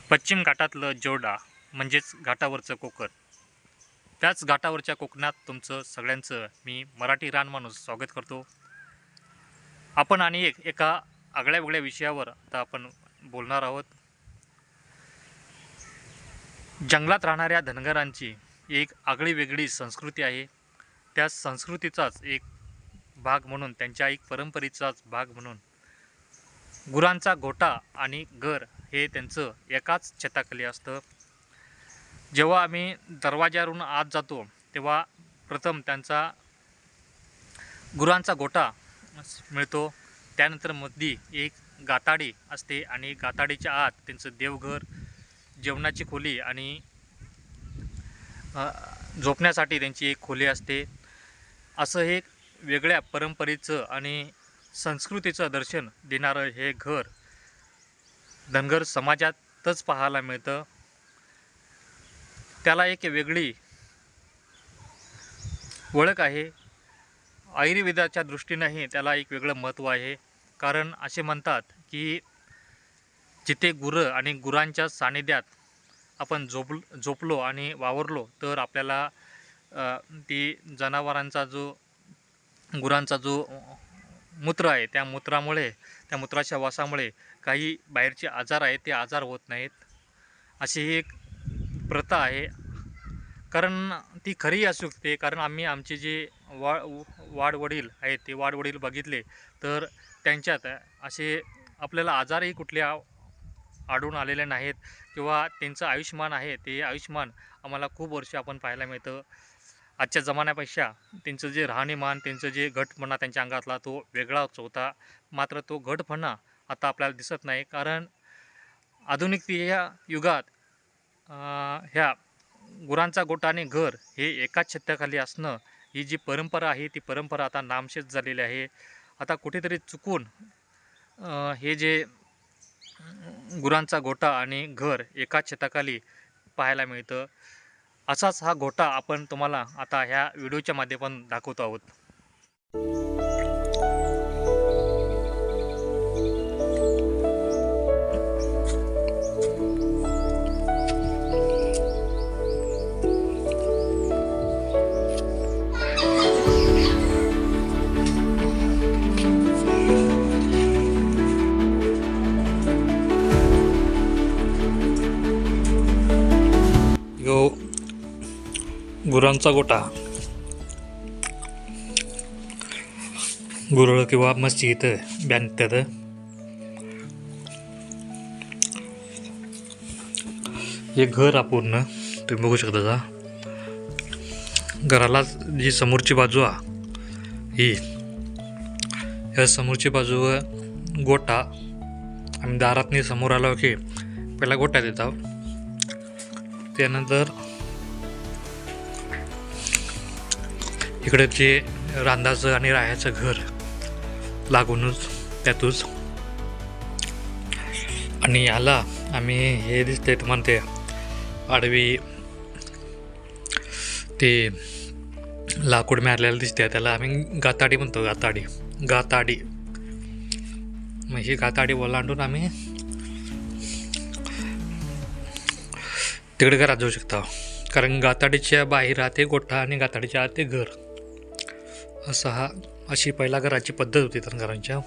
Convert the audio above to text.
पश्चिम घाटातलं जोडा म्हणजेच घाटावरचं कोकण. त्याच घाटावरच्या कोकणात तुमचं सगळ्यांचं मी मराठी रानमाणूस स्वागत करतो. आपण आणि एका आगळ्या वेगळ्या विषयावर आता आपण बोलणार आहोत. जंगलात राहणाऱ्या धनगरांची एक आगळी वेगळी संस्कृती आहे. त्या संस्कृतीचाच एक भाग म्हणून, त्यांच्या एक परंपरेचाच भाग म्हणून गुरांचा गोठा आणि घर हे त्यांचं एकाच छताखाली असतं. जेव्हा आम्ही दरवाज्यावरून आत जातो तेव्हा प्रथम त्यांचा गुरांचा गोठा मिळतो. त्यानंतर मध्ये एक गाताडी असते आणि गाताडीच्या आत त्यांचं देवघर, जेवणाची खोली आणि झोपण्यासाठी त्यांची एक खोली असते. असं एक वेगळ्या परंपरेचं आणि संस्कृतीचं दर्शन देणारं हे घर धनगर समाजातच पाहायला मिळतं. त्याला एक वेगळी ओळख आहे. आयुर्वेदाच्या दृष्टीनेही त्याला एक वेगळं महत्त्व आहे. कारण असे म्हणतात की जिथे गुरं आणि गुरांच्या सानिध्यात आपण झोपलो आणि वावरलो तर आपल्याला ती जनावरांचा गुरांचा जो मूत्र आहे त्या मूत्राच्या वासामुळे काही बाहेरचे आजार आहेत ते आजार होत नाहीत, अशी ही एक प्रथा आहे. कारण ती खरी असू शकते. कारण आम्ही आमचे जे वाडवडील आहेत ते वाडवडील बघितले तर त्यांच्यात असे आपल्याला आजारही कुठले आढळून आलेले नाहीत किंवा त्यांचं आयुष्यमान आहे ते आयुष्यमान आम्हाला खूप वर्ष आपण पाहायला मिळतं. आजच्या जमान्यापेक्षा त्यांचं जे राहणीमान, त्यांचं जे घटपणा त्यांच्या अंगातला तो वेगळाच होता. मात्र तो घटपणा आता आपल्याला दिसत नाही. कारण आधुनिकतेच्या युगात ह्या गुरांचा गोठा आणि घर हे एकाच छताखाली असणं ही जी परंपरा आहे ती परंपरा आता नामशेष झालेली आहे. आता कुठेतरी चुकून हे जे गुरांचा गोठा आणि घर एकाच छताखाली पाहायला मिळतं. असाच हा गोठा आपण तुम्हाला आता ह्या व्हिडिओच्या माध्यमातून दाखवतो आहोत. गुरांचा गोठा, गुरळ किंवा म्हशी इथं बांधतात. हे घर अपूर्ण तुम्ही बघू शकता. घराला जी समोरची बाजू आहे ह्या समोरची बाजू गोठा. आम्ही दारातनी समोर आलो की पहिला गोठा देतो, त्यानंतर इकडे जे रांधाचं आणि राहायचं घर लागूनच त्यातूच. आणि याला आम्ही हे दिसते तुम्हाला ते आडवी ते लाकूड मारलेलं दिसते त्याला आम्ही गाताडी म्हणतो. गाताडी मग ही गाताडी ओलांडून आम्ही तिकडे घरात जाऊ शकता. कारण गाताडीच्या बाहेर राहते गोठा आणि गाताडीच्या आत ते घर. अशी पहिला घराची पद्धत होती धनगरांच्या.